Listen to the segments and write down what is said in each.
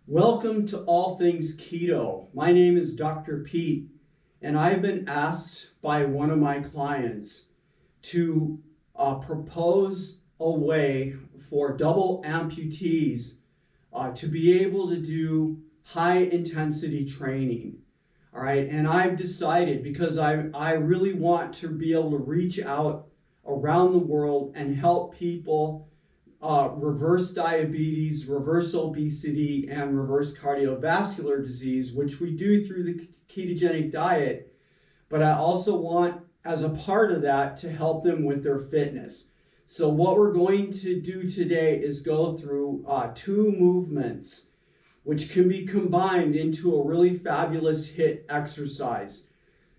Welcome to All Things Keto. My name is Dr. Pete, and I've been asked by one of my clients to propose a way for double amputees to be able to do high intensity training. All right, and I've decided, because I really want to be able to reach out around the world and help people reverse diabetes, reverse obesity, and reverse cardiovascular disease, which we do through the ketogenic diet. But I also want, as a part of that, to help them with their fitness. So what we're going to do today is go through two movements which can be combined into a really fabulous HIIT exercise.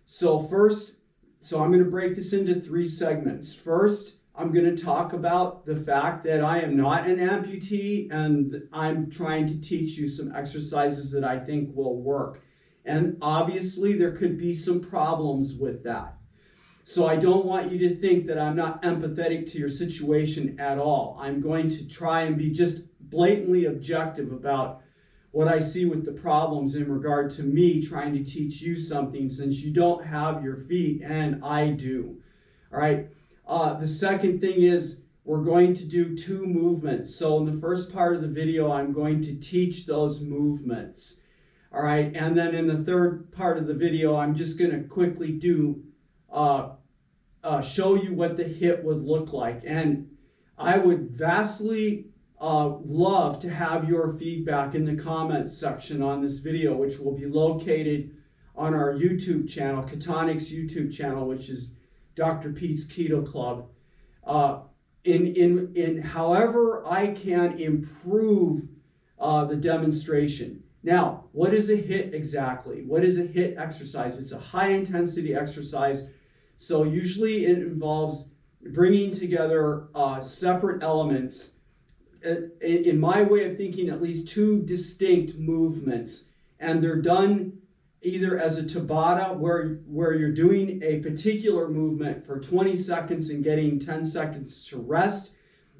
So I'm going to break this into three segments. First, I'm going to talk about the fact that I am not an amputee, and I'm trying to teach you some exercises that I think will work. And obviously there could be some problems with that. So I don't want you to think that I'm not empathetic to your situation at all. I'm going to try and be just blatantly objective about what I see with the problems in regard to me trying to teach you something, since you don't have your feet and I do. All right. The second thing is we're going to do two movements. So in the first part of the video, I'm going to teach those movements. All right. And then in the third part of the video, I'm just going to quickly do show you what the HIIT would look like. And I would vastly love to have your feedback in the comments section on this video, which will be located on our YouTube channel, Ketonic's YouTube channel, which is Dr. Pete's Keto Club. In however I can improve the demonstration. Now, what is a HIIT exactly? What is a HIIT exercise? It's a high intensity exercise. So usually it involves bringing together separate elements. In my way of thinking, at least two distinct movements, and they're done either as a Tabata, where you're doing a particular movement for 20 seconds and getting 10 seconds to rest.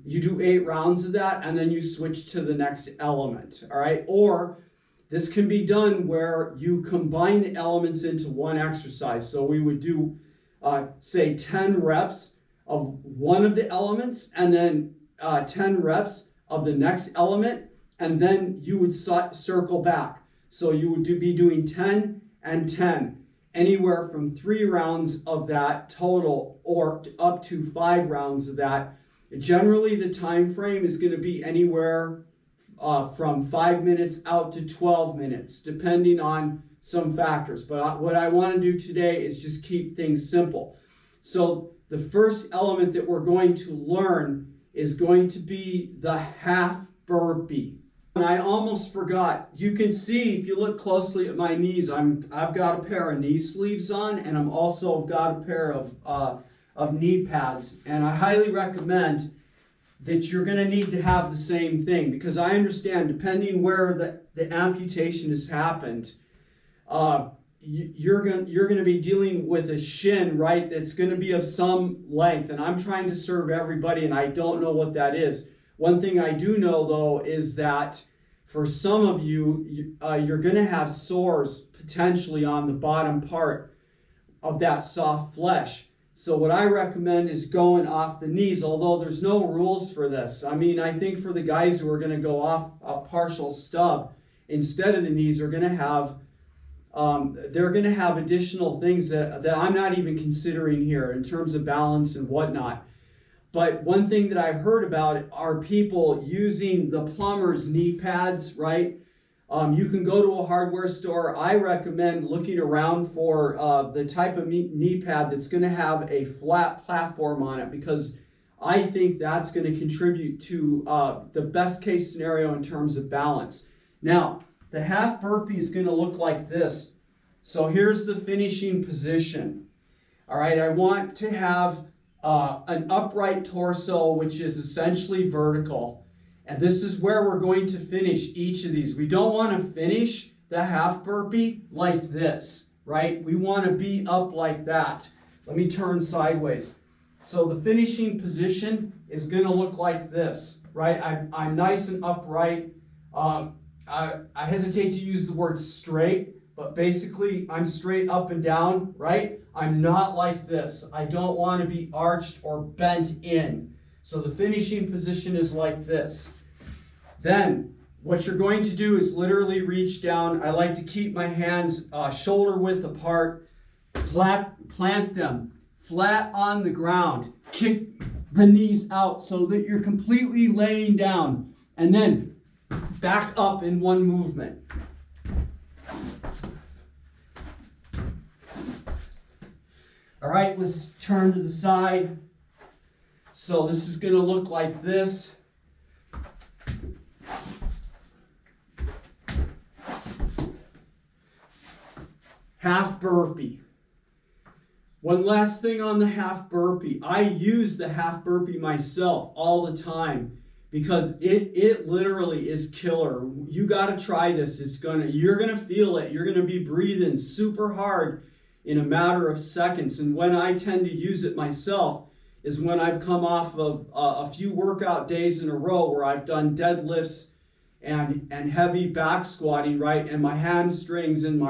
You do 8 rounds of that, and then you switch to the next element, all right? Or this can be done where you combine the elements into one exercise. So we would do, say, 10 reps of one of the elements, and then 10 reps of the next element, and then you would circle back. So you would be doing 10 and 10, anywhere from 3 rounds of that total, or up to 5 rounds of that. Generally, the time frame is going to be anywhere from 5 minutes out to 12 minutes, depending on some factors. But what I want to do today is just keep things simple. So the first element that we're going to learn is going to be the half burpee. And I almost forgot. You can see, if you look closely at my knees, I've got a pair of knee sleeves on, and I'm also got a pair of knee pads. And I highly recommend that you're going to need to have the same thing, because I understand, depending where the amputation has happened, you're going to be dealing with a shin, right, that's going to be of some length. And I'm trying to serve everybody, and I don't know what that is. One thing I do know, though, is that for some of you, you're going to have sores potentially on the bottom part of that soft flesh. So what I recommend is going off the knees, although there's no rules for this. I mean, I think for the guys who are going to go off a partial stub instead of the knees, are going to have they're going to have additional things that I'm not even considering here in terms of balance and whatnot. But one thing that I've heard about are people using the plumber's knee pads, right? You can go to a hardware store. I recommend looking around for the type of knee pad that's going to have a flat platform on it, because I think that's going to contribute to the best case scenario in terms of balance. Now, the half burpee is going to look like this. So here's the finishing position. All right, I want to have an upright torso, which is essentially vertical. And this is where we're going to finish each of these. We don't want to finish the half burpee like this, right? We want to be up like that. Let me turn sideways. So the finishing position is going to look like this, right? I'm nice and upright. I hesitate to use the word straight, but basically I'm straight up and down, right? I'm not like this. I don't want to be arched or bent in. So the finishing position is like this. Then what you're going to do is literally reach down. I like to keep my hands shoulder width apart, plant them flat on the ground, kick the knees out so that you're completely laying down, and then back up in one movement. All right, let's turn to the side. So this is going to look like this. Half burpee. One last thing on the half burpee. I use the half burpee myself all the time because it literally is killer. You got to try this. You're going to feel it. You're going to be breathing super hard in a matter of seconds. And when I tend to use it myself is when I've come off of a few workout days in a row where I've done deadlifts and heavy back squatting, right? And my hamstrings and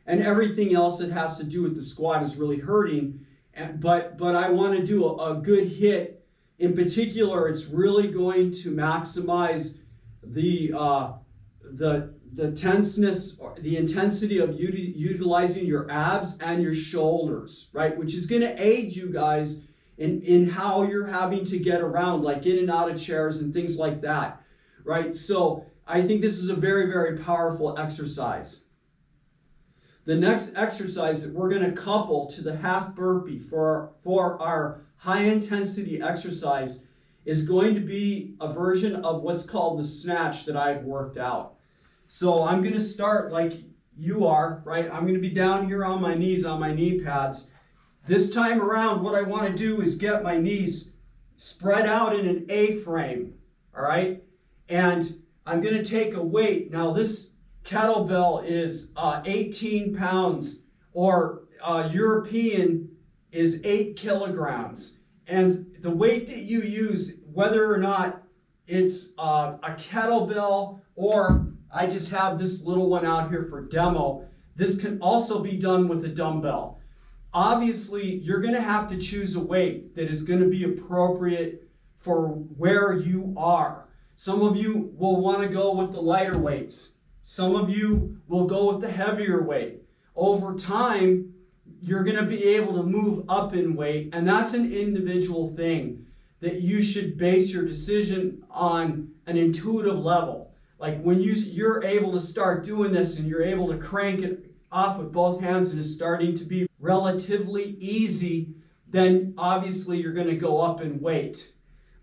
everything else that has to do with the squat is really hurting. But I want to do a good hit. In particular, it's really going to maximize the tenseness, or the intensity of utilizing your abs and your shoulders, right? Which is going to aid you guys in how you're having to get around, like in and out of chairs and things like that, right? So I think this is a very, very powerful exercise. The next exercise that we're going to couple to the half burpee for our high intensity exercise is going to be a version of what's called the snatch that I've worked out. So I'm going to start like you are, right? I'm going to be down here on my knees on my knee pads. This time around, what I want to do is get my knees spread out in an A-frame, all right? And I'm going to take a weight. Now this kettlebell is 18 pounds, or European is 8 kilograms. And the weight that you use, whether or not it's a kettlebell or I just have this little one out here for demo, this can also be done with a dumbbell. Obviously, you're going to have to choose a weight that is going to be appropriate for where you are. Some of you will want to go with the lighter weights. Some of you will go with the heavier weight. Over time, you're going to be able to move up in weight, and that's an individual thing that you should base your decision on an intuitive level. Like when you're able to start doing this and you're able to crank it off with both hands and it's starting to be relatively easy, then obviously you're going to go up in weight.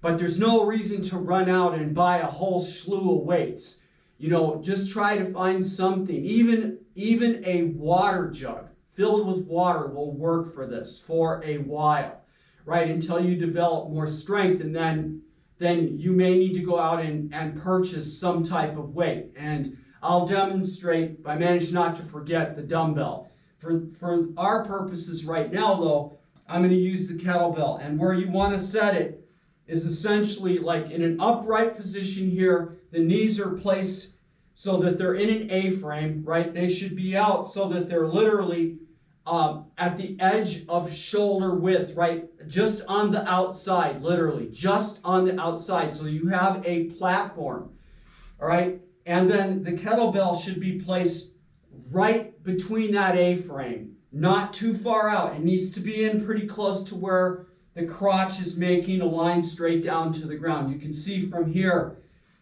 But there's no reason to run out and buy a whole slew of weights. You know, just try to find something. Even a water jug filled with water will work for this for a while, right? Until you develop more strength, and then you may need to go out and purchase some type of weight. And I'll demonstrate, I managed not to forget the dumbbell. For our purposes right now, though, I'm going to use the kettlebell. And where you want to set it is essentially like in an upright position here. The knees are placed so that they're in an A-frame, right? They should be out so that they're literally at the edge of shoulder width, right? Just on the outside, literally, just on the outside. So you have a platform, all right? And then the kettlebell should be placed right between that A-frame, not too far out. It needs to be in pretty close to where the crotch is making a line straight down to the ground. You can see from here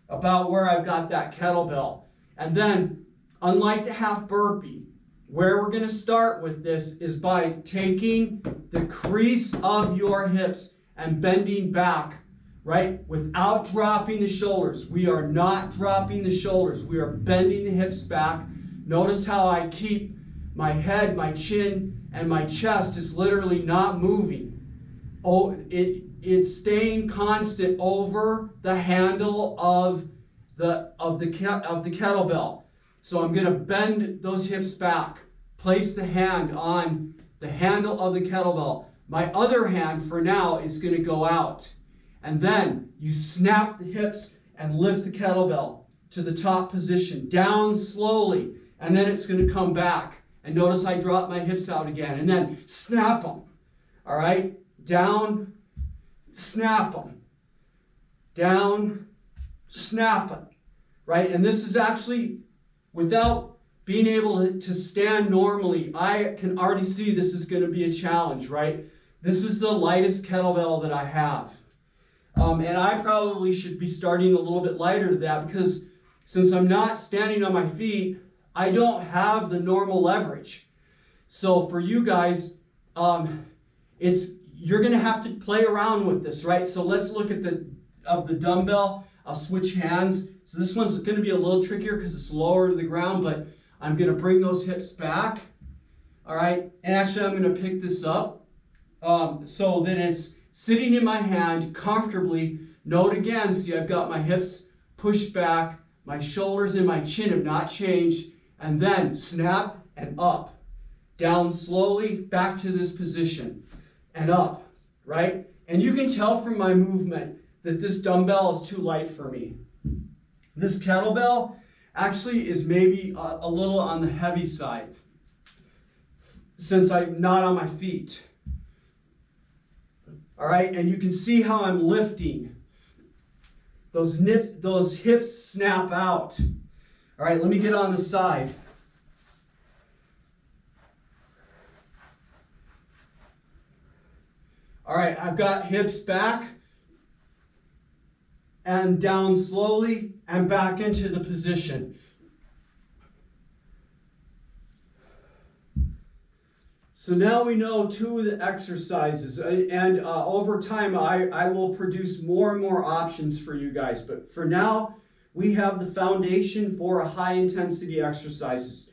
about where I've got that kettlebell. And then, unlike the half burpee, where we're going to start with this is by taking the crease of your hips and bending back, right? Without dropping the shoulders. We are not dropping the shoulders. We are bending the hips back. Notice how I keep my head, my chin, and my chest is literally not moving. Oh, it's staying constant over the handle of the kettlebell. So I'm going to bend those hips back, place the hand on the handle of the kettlebell. My other hand for now is going to go out. And then you snap the hips and lift the kettlebell to the top position, down slowly, and then it's going to come back. And notice I drop my hips out again, and then snap them. All right, down, snap them, down, snap them, right? And this is actually, without being able to stand normally, I can already see this is going to be a challenge, right? This is the lightest kettlebell that I have. And I probably should be starting a little bit lighter to that, because since I'm not standing on my feet, I don't have the normal leverage. So for you guys, you're going to have to play around with this, right? So let's look at the dumbbell. I'll switch hands. So this one's going to be a little trickier because it's lower to the ground, but I'm going to bring those hips back. All right, and actually I'm going to pick this up so that it's sitting in my hand comfortably. Note again, see, I've got my hips pushed back, my shoulders and my chin have not changed, and then snap and up. Down slowly, back to this position, and up, right? And you can tell from my movement that this dumbbell is too light for me. This kettlebell actually is maybe a little on the heavy side, since I'm not on my feet. All right, and you can see how I'm lifting. Those hips snap out. All right, let me get on the side. All right, I've got hips back and down slowly and back into the position. So now we know two of the exercises, and over time I will produce more and more options for you guys. But for now, we have the foundation for a high intensity exercise.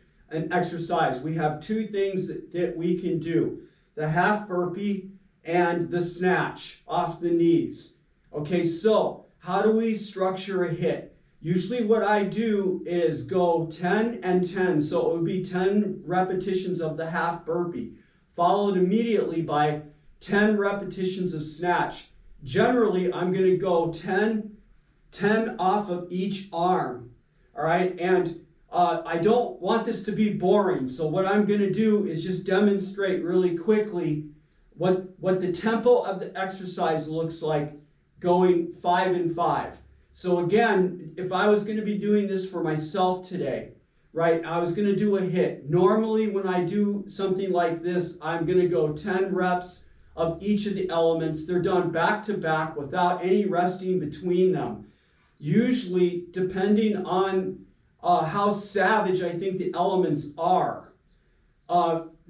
We have two things that we can do: the half burpee and the snatch off the knees. Okay, so how do we structure a hit? Usually what I do is go 10 and 10. So it would be 10 repetitions of the half burpee, followed immediately by 10 repetitions of snatch. Generally, I'm going to go 10 off of each arm. All right, and I don't want this to be boring. So what I'm going to do is just demonstrate really quickly what the tempo of the exercise looks like going 5 and 5. So again, if I was going to be doing this for myself today, right, I was going to do a hit. Normally when I do something like this, I'm going to go 10 reps of each of the elements. They're done back to back without any resting between them. Usually, depending on how savage I think the elements are,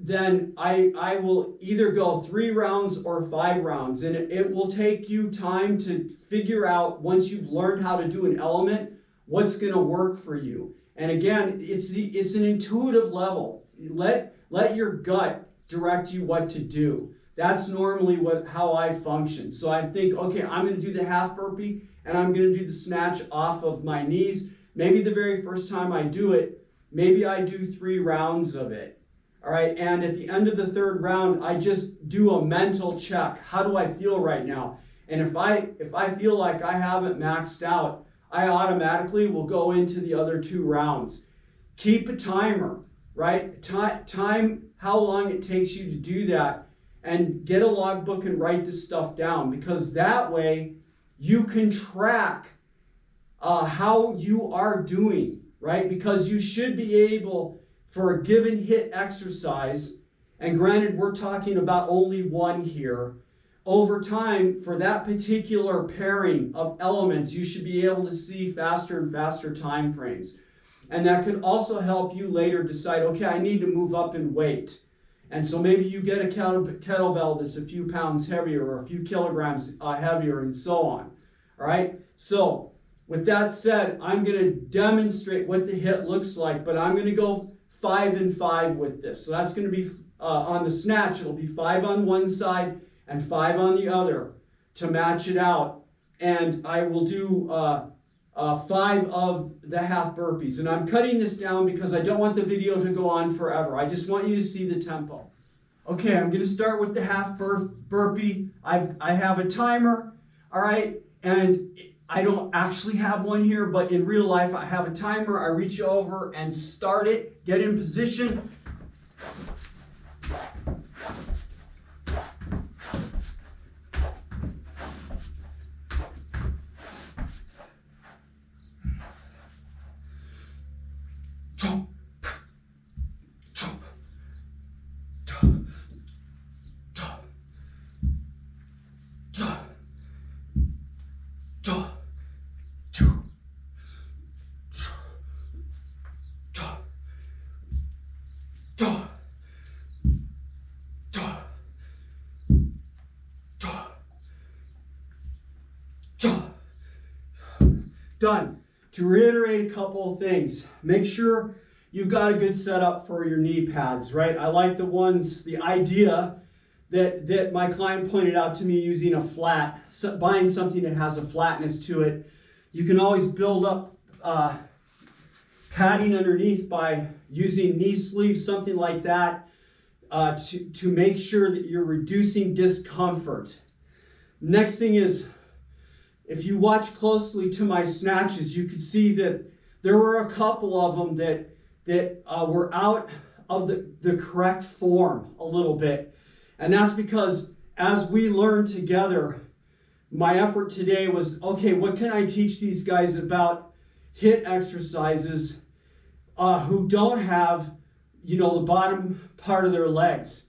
then I will either go 3 rounds or 5 rounds. And it will take you time to figure out, once you've learned how to do an element, what's going to work for you. And again, it's an intuitive level. Let your gut direct you what to do. That's normally how I function. So I think, okay, I'm going to do the half burpee and I'm going to do the snatch off of my knees. Maybe the very first time I do it, maybe I do 3 rounds of it. All right, and at the end of the 3rd round, I just do a mental check. How do I feel right now? And if I feel like I haven't maxed out, I automatically will go into the other 2 rounds. Keep a timer, right? Time how long it takes you to do that, and get a logbook and write this stuff down, because that way you can track how you are doing, right? Because you should be able, for a given hit exercise, and granted we're talking about only one here, over time for that particular pairing of elements, you should be able to see faster and faster time frames. And that could also help you later decide, okay, I need to move up in weight. And so maybe you get a kettlebell that's a few pounds heavier or a few kilograms heavier, and so on. All right, so with that said, I'm going to demonstrate what the hit looks like, but I'm going to go 5 and 5 with this. So that's going to be on the snatch, it'll be 5 on one side and 5 on the other to match it out. And I will do 5 of the half burpees. And I'm cutting this down because I don't want the video to go on forever. I just want you to see the tempo. Okay, I'm going to start with the half burpee. I have a timer, all right, and I don't actually have one here, but in real life, I have a timer. I reach over and start it, get in position. Jump, jump, jump, jump, jump, jump, jump, jump, jump, jump, jump. Done. To reiterate a couple of things, make sure you've got a good setup for your knee pads, right? I like the idea that my client pointed out to me using a flat, buying something that has a flatness to it. You can always build up padding underneath by using knee sleeves, something like that, to make sure that you're reducing discomfort. Next thing is, if you watch closely to my snatches, you could see that there were a couple of them that were out of the correct form a little bit. And that's because as we learn together, my effort today was, okay, what can I teach these guys about HIIT exercises who don't have, the bottom part of their legs?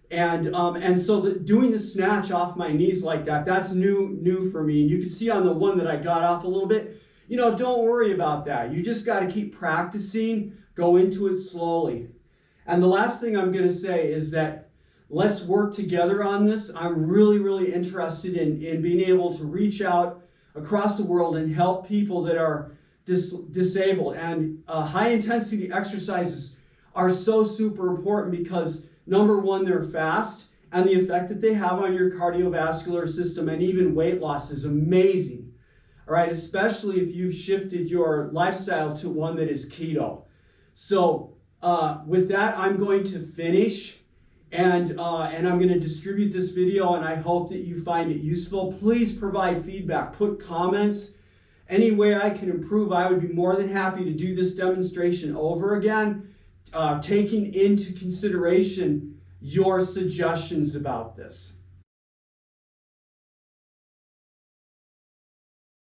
And so doing the snatch off my knees like that, that's new for me. And you can see on the one that I got off a little bit, don't worry about that. You just got to keep practicing, go into it slowly. And the last thing I'm going to say is that let's work together on this. I'm really, really interested in being able to reach out across the world and help people that are disabled. And high intensity exercises are so super important because number one, they're fast, and the effect that they have on your cardiovascular system and even weight loss is amazing. All right, especially if you've shifted your lifestyle to one that is keto. So with that, I'm going to finish, and I'm going to distribute this video, and I hope that you find it useful. Please provide feedback, put comments. Any way I can improve, I would be more than happy to do this demonstration over again, taking into consideration your suggestions about this.